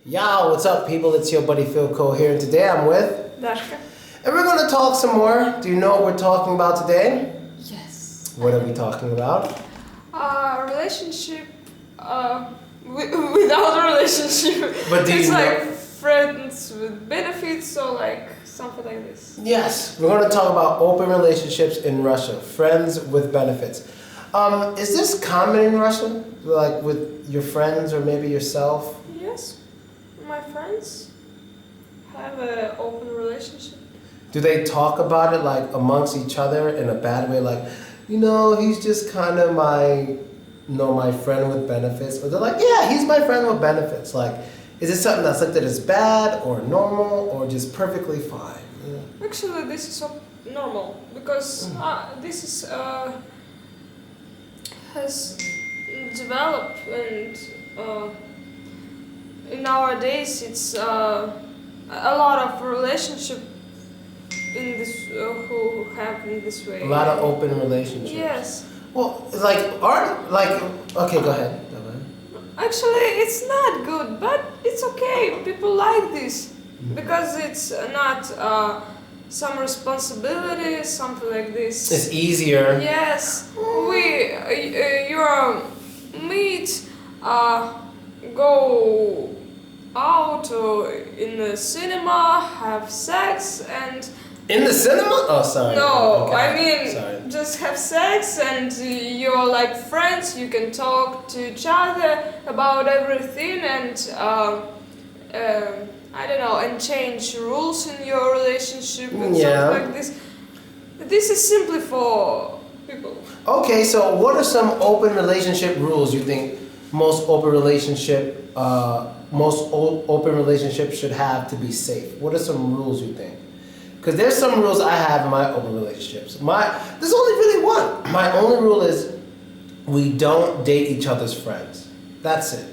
Yo, what's up, people? It's your buddy Philko here, and today I'm with Dashka. and we're gonna talk some more. Do you know what we're talking about today? Yes. What are we talking about? Relationship without a relationship. But do it's you like know- friends with benefits or like something like this. Yes, we're gonna talk about open relationships in Russia, friends with benefits. Is this common in Russia? Like with your friends or maybe yourself? Yes. My friends have an open relationship. Do they talk about it like amongst each other in a bad way, like, he's just kind of my friend with benefits? Or they're like, yeah, he's my friend with benefits. Like, is it something that's looked at as bad or normal or just perfectly fine? Yeah. Actually, this is normal because this is has developed and nowadays it's a lot of relationship in this who have in this way. A lot of open relationships. Yes. Well, okay, go ahead. Actually, it's not good, but it's okay. People like this because it's not some responsibility, something like this. It's easier. Yes, you meet, go out in the cinema, have sex, and In the cinema? Oh, sorry. no, Okay. I mean Sorry. just have sex, and you're like friends. You can talk to each other about everything, and I don't know, and change rules in your relationship and Yeah. something like this. This is simply for people. Okay, so what are some open relationship rules you think most open relationships should have to be safe? What are some rules you think? Because there's some rules I have in my open relationships. There's only really one. My only rule is we don't date each other's friends. That's it.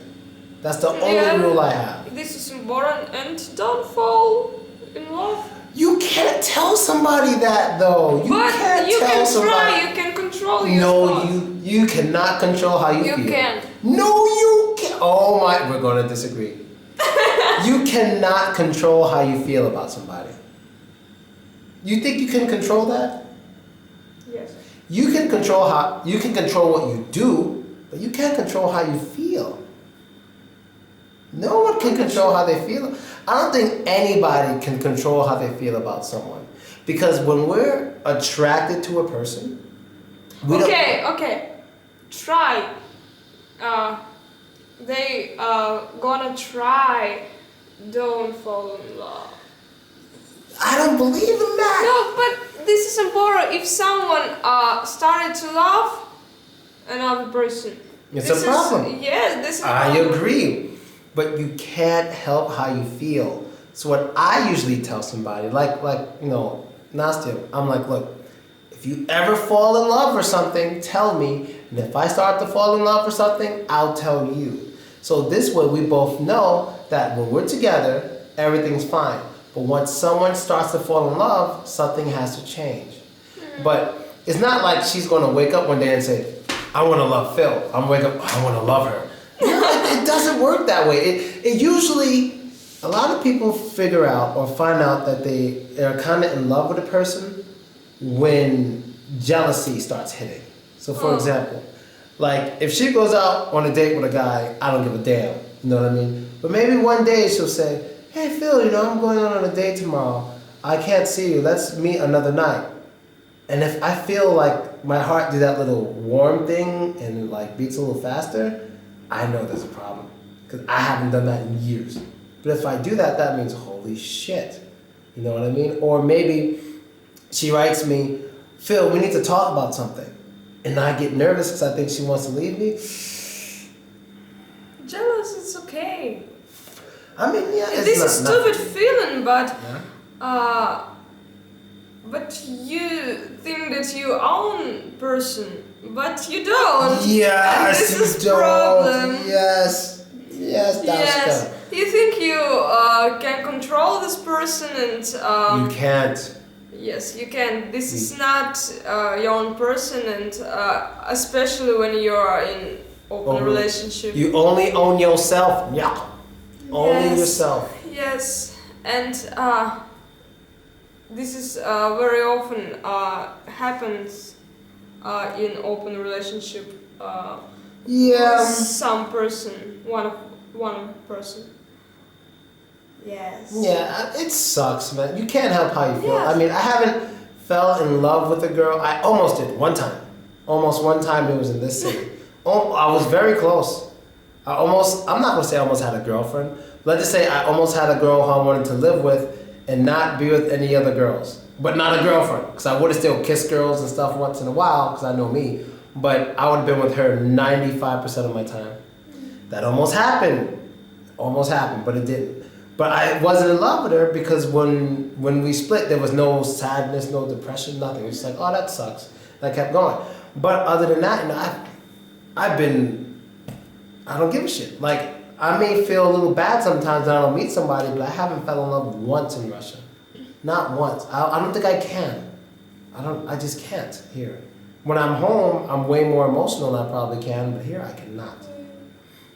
That's the only rule I have. This is important, and don't fall in love. You can't tell somebody that though. But you tell can somebody. try. You can control your No, thoughts. you cannot control how you feel. You can. No, you can. Oh my, we're going to disagree. You cannot control how you feel about somebody. You think you can control that? Yes. You can control what you do, but you can't control how you feel. No one can control how they feel. I don't think anybody can control how they feel about someone. Because when we're attracted to a person, we don't... Okay. Try. They gonna try. Don't fall in love. I don't believe in that. No, but this is important. If someone started to love another person, It's this a problem. Yes, this is. I agree. But you can't help how you feel. So what I usually tell somebody, Nastya, I'm like, look, if you ever fall in love for something, tell me. And if I start to fall in love for something, I'll tell you. So this way we both know that when we're together, everything's fine. But once someone starts to fall in love, something has to change. But it's not like she's going to wake up one day and say, I want to love Phil. I'm wake up, I want to love her. It doesn't work that way. It usually, a lot of people figure out or find out that they are kind of in love with a person when jealousy starts hitting. So for example, like if she goes out on a date with a guy, I don't give a damn. You know what I mean? But maybe one day she'll say, hey Phil, I'm going out on a date tomorrow. I can't see you. Let's meet another night. And if I feel like my heart do that little warm thing and like beats a little faster, I know there's a problem. Because I haven't done that in years. But if I do that, that means holy shit. You know what I mean? Or maybe she writes me, Phil, we need to talk about something. And I get nervous because I think she wants to leave me. Jealous, it's okay. I mean, yeah, it's This not, is stupid nothing. feeling, but Yeah. but you think that you own person, but you don't. Yes, And this you is don't. problem. Yes, that's Yes, good. you think you can control this person, and You can't. yes, you can. This is not your own person, and especially when you are in open relationship. You only own yourself. Yeah. Only Yes. yourself. Yes, and this is very often happens in open relationship. Yeah. Some person, one person. Yes. Yeah, it sucks, man. You can't help how you feel. Yes. I mean, I haven't fell in love with a girl. I almost did one time. Almost one time it was in this city. Oh, I was very close. I'm not gonna say I almost had a girlfriend. Let's just say I almost had a girl who I wanted to live with and not be with any other girls. But not a girlfriend, because I would have still kissed girls and stuff once in a while, because I know me. But I would have been with her 95% of my time. That almost happened. Almost happened, but it didn't. But I wasn't in love with her because when we split, there was no sadness, no depression, nothing. It was just like, oh, that sucks. And I kept going. But other than that, I don't give a shit. Like, I may feel a little bad sometimes when I don't meet somebody, but I haven't fell in love once in Russia. Not once. I don't think I can. I just can't here. When I'm home, I'm way more emotional than I probably can, but here I cannot.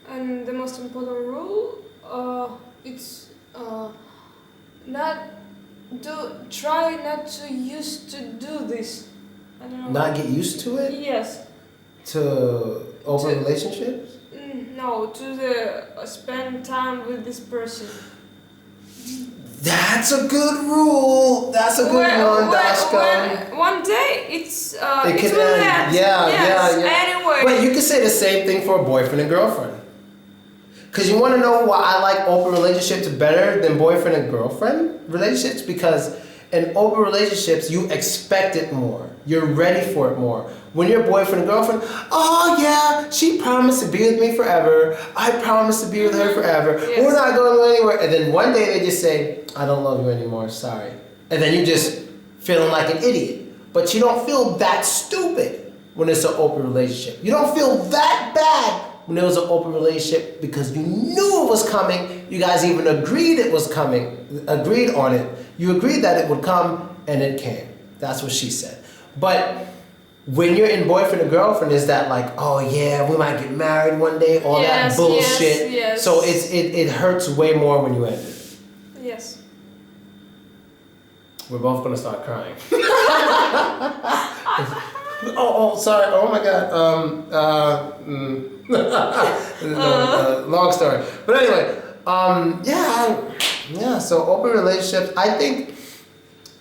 And the most important rule, it's try not to used to do this. I don't know. Not get used to it? Yes. To open relationships? No, to spend time with this person. That's a good rule. That's a good one, Dashka. One day it It will end. Yeah. Anyway. But you can say the same thing for a boyfriend and girlfriend. Because you want to know why I like open relationships better than boyfriend and girlfriend relationships? Because in open relationships, you expect it more. You're ready for it more. When you're boyfriend and girlfriend, oh yeah, she promised to be with me forever. I promised to be with her forever. Yes. We're not going anywhere. And then one day they just say, I don't love you anymore, sorry. And then you just feeling like an idiot. But you don't feel that stupid when it's an open relationship. You don't feel that bad when it was an open relationship because you knew it was coming. You guys even agreed it was coming, agreed on it. You agreed that it would come, and it came. That's what she said. But when you're in boyfriend and girlfriend, is that like, oh yeah, we might get married one day, all that bullshit. Yes. So it hurts way more when you end it. Yes. We're both gonna start crying. oh, sorry. Oh my God. Long story. But anyway, yeah. So open relationships. I think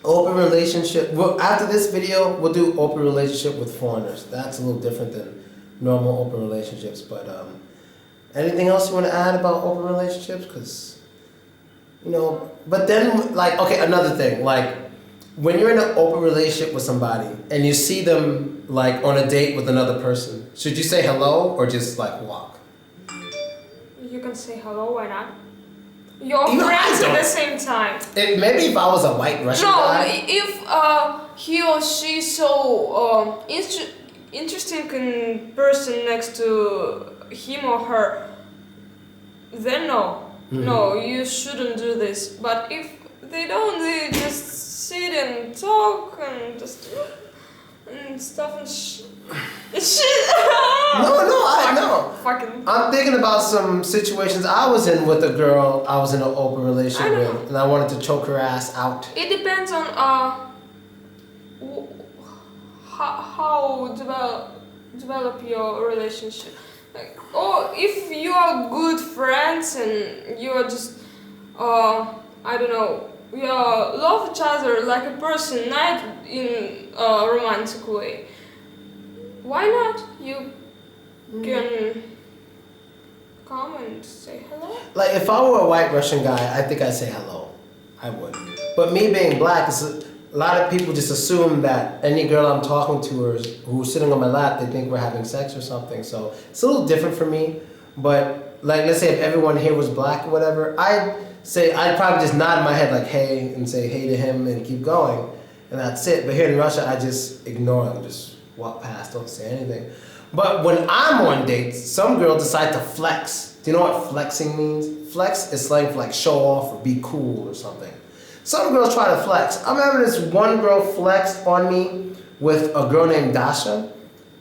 open relationship. Well, after this video, we'll do open relationship with foreigners. That's a little different than normal open relationships. But anything else you want to add about open relationships? Because but then like another thing like. When you're in an open relationship with somebody and you see them like on a date with another person, should you say hello or just like walk? You can say hello, why not? You're friends at the same time. Maybe if I was a white Russian guy. If he or she so interesting in person next to him or her, then no. Mm-hmm. No, you shouldn't do this. But if they don't, they just sit and talk and just and stuff and shit. I know. Fucking. I'm thinking about some situations I was in with a girl I was in an open relationship with, and I wanted to choke her ass out. It depends on how develop your relationship. Like, or if you are good friends and you are just I don't know. We love each other like a person, not in a romantic way. Why not? You can come and say hello. Like if I were a white Russian guy, I think I'd say hello. I would. But me being black, a lot of people just assume that any girl I'm talking to or who's sitting on my lap, they think we're having sex or something. So it's a little different for me. But like, let's say if everyone here was black or whatever, I'd probably just nod my head like hey and say hey to him and keep going and that's it. But here in Russia I just ignore them, just walk past, don't say anything. But when I'm on dates, some girls decide to flex. Do you know what flexing means? Flex is slang for like show off or be cool or something. Some girls try to flex. I remember this one girl flexed on me with a girl named Dasha.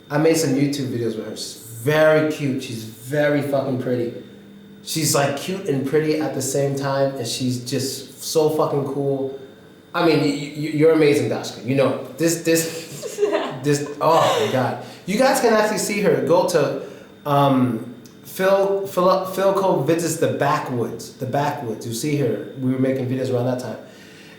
I made some YouTube videos with her. She's very cute, she's very fucking pretty. She's like cute and pretty at the same time, and she's just so fucking cool. I mean, you're amazing, Dashka. You know this. Oh my God! You guys can actually see her. Go to Philko visits the backwoods. The backwoods. You see her. We were making videos around that time,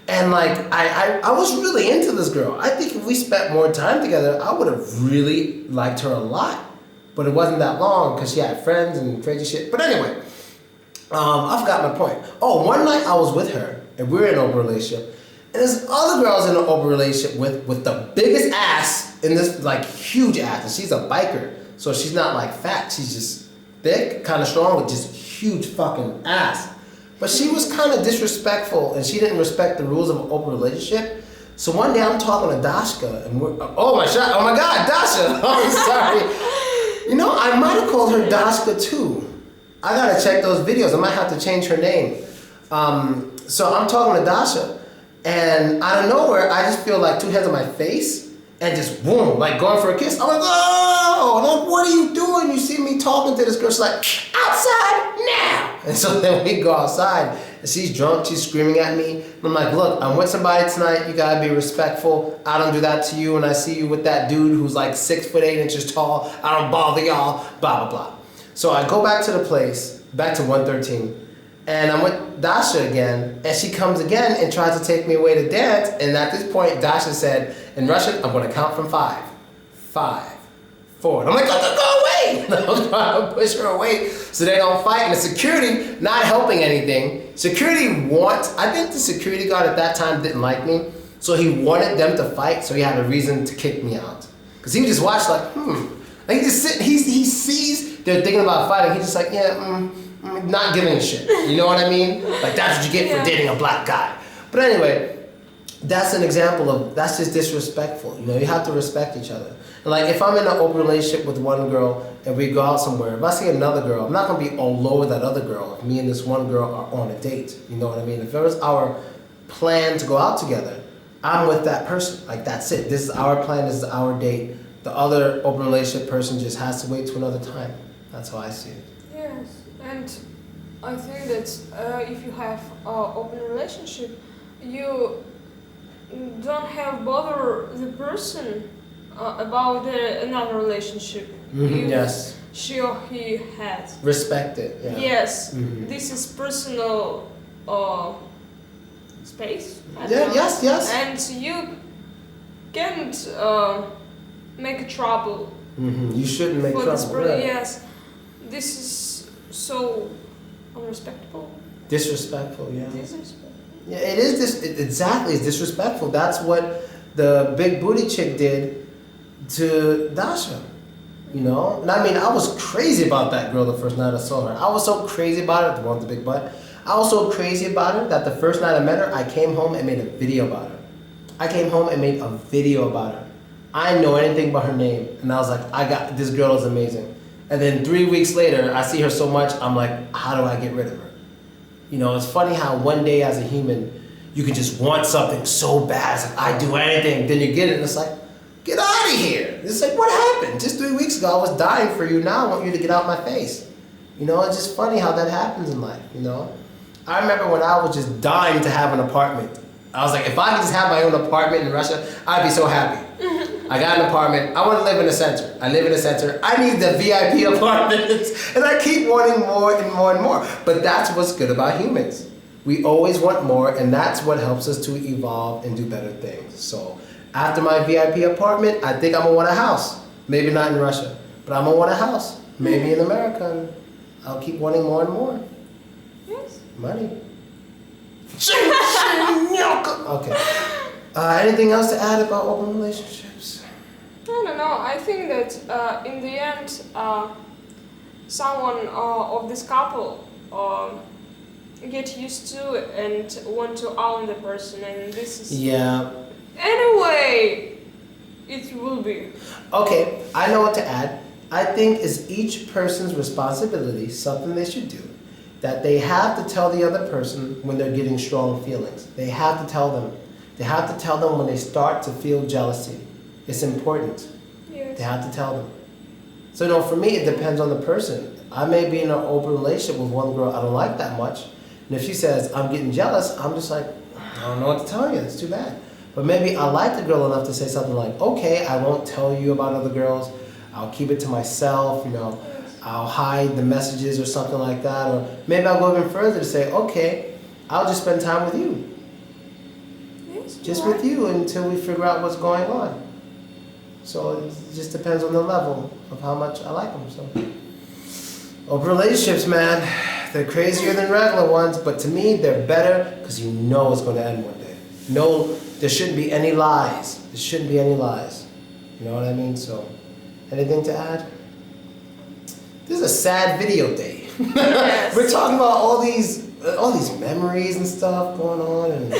and like I was really into this girl. I think if we spent more time together, I would have really liked her a lot. But it wasn't that long because she had friends and crazy shit. But anyway. I forgot my point. Oh, one night I was with her, and we were in an open relationship, and this other girl I was in an open relationship with the biggest ass in this, like, huge ass, and she's a biker, so she's not, like, fat, she's just thick, kind of strong, with just huge fucking ass. But she was kind of disrespectful, and she didn't respect the rules of an open relationship. So one day I'm talking to Dashka, and oh my God, Dasha, I'm sorry. You know, I might have called her Dashka too. I gotta check those videos. I might have to change her name. So I'm talking to Dasha, and out of nowhere, I just feel like two hands on my face, and just boom, like going for a kiss. I'm like, oh, like, what are you doing? You see me talking to this girl? She's like, outside now. And so then we go outside, and she's drunk. She's screaming at me. I'm like, look, I'm with somebody tonight. You gotta be respectful. I don't do that to you. And I see you with that dude who's like 6 foot 8 inches tall. I don't bother y'all. Blah blah blah. So I go back to the place, back to 113, and I'm with Dasha again, and she comes again and tries to take me away to dance, and at this point, Dasha said, in Russian, I'm gonna count from 5. 5, 4. And I'm like, go away! And I was trying to push her away so they don't fight, and the security, not helping anything. I think the security guard at that time didn't like me, so he wanted them to fight, so he had a reason to kick me out. Because he just watched like, Like he just he sees they're thinking about fighting. He's just like, not giving a shit. You know what I mean? Like that's what you get for dating a black guy. But anyway, that's an example of, that's just disrespectful. You know, you have to respect each other. And like if I'm in an open relationship with one girl and we go out somewhere, if I see another girl, I'm not gonna be all over that other girl if me and this one girl are on a date. You know what I mean? If it was our plan to go out together, I'm with that person. Like that's it. This is our plan, this is our date. The other open relationship person just has to wait to another time. That's how I see it. Yes, and I think that if you have an open relationship, you don't have bother the person about another relationship. Yes. She or he has. Respect it. Yeah. Yes, this is personal space. Yes. And you can't make trouble. You shouldn't make trouble. Right. Yes, this is so unrespectful. Disrespectful, yeah. Disrespectful. Yeah, it is exactly. It's disrespectful. That's what the big booty chick did to Dasha. You know, and I mean, I was crazy about that girl the first night I saw her. I was so crazy about her, the one with the big butt. I was so crazy about her that the first night I met her, I came home and made a video about her. I didn't know anything but her name, and I was like, this girl is amazing. And then 3 weeks later, I see her so much, I'm like, how do I get rid of her? You know, it's funny how one day as a human, you can just want something so bad, it's like, I'd do anything, then you get it, and it's like, get out of here. It's like, what happened? Just 3 weeks ago, I was dying for you, now I want you to get out my face. You know, it's just funny how that happens in life, you know? I remember when I was just dying to have an apartment. I was like, if I could just have my own apartment in Russia, I'd be so happy. I got an apartment. I want to live in the center. I live in the center. I need the VIP apartments. And I keep wanting more and more and more. But that's what's good about humans. We always want more, and that's what helps us to evolve and do better things. So after my VIP apartment, I think I'm going to want a house. Maybe not in Russia, but I'm going to want a house. Maybe in America. And I'll keep wanting more and more. Yes. Money. Okay. Anything else to add about open relationships? I don't know. I think that in the end, someone of this couple get used to and want to own the person, and this is Anyway, it will be. Okay, I know what to add. I think it's each person's responsibility, something they should do, that they have to tell the other person when they're getting strong feelings. They have to tell them. They have to tell them when they start to feel jealousy. It's important. Yes. They have to tell them. So, for me, it depends on the person. I may be in an open relationship with one girl I don't like that much, and if she says I'm getting jealous, I'm just like, I don't know what to tell you. It's too bad. But maybe I like the girl enough to say something like, okay, I won't tell you about other girls. I'll keep it to myself. You know, I'll hide the messages or something like that. Or maybe I'll go even further to say, okay, I'll just spend time with you. Yes, Just with you until we figure out what's going on. So it just depends on the level of how much I like them. So, open relationships, man, they're crazier than regular ones, but to me, they're better because you know it's going to end one day. No, there shouldn't be any lies. There shouldn't be any lies. You know what I mean? So, anything to add? This is a sad video day. Yes. We're talking about all these memories and stuff going on, and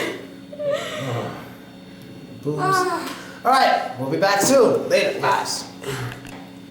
booze. All right, we'll be back soon. Later, guys.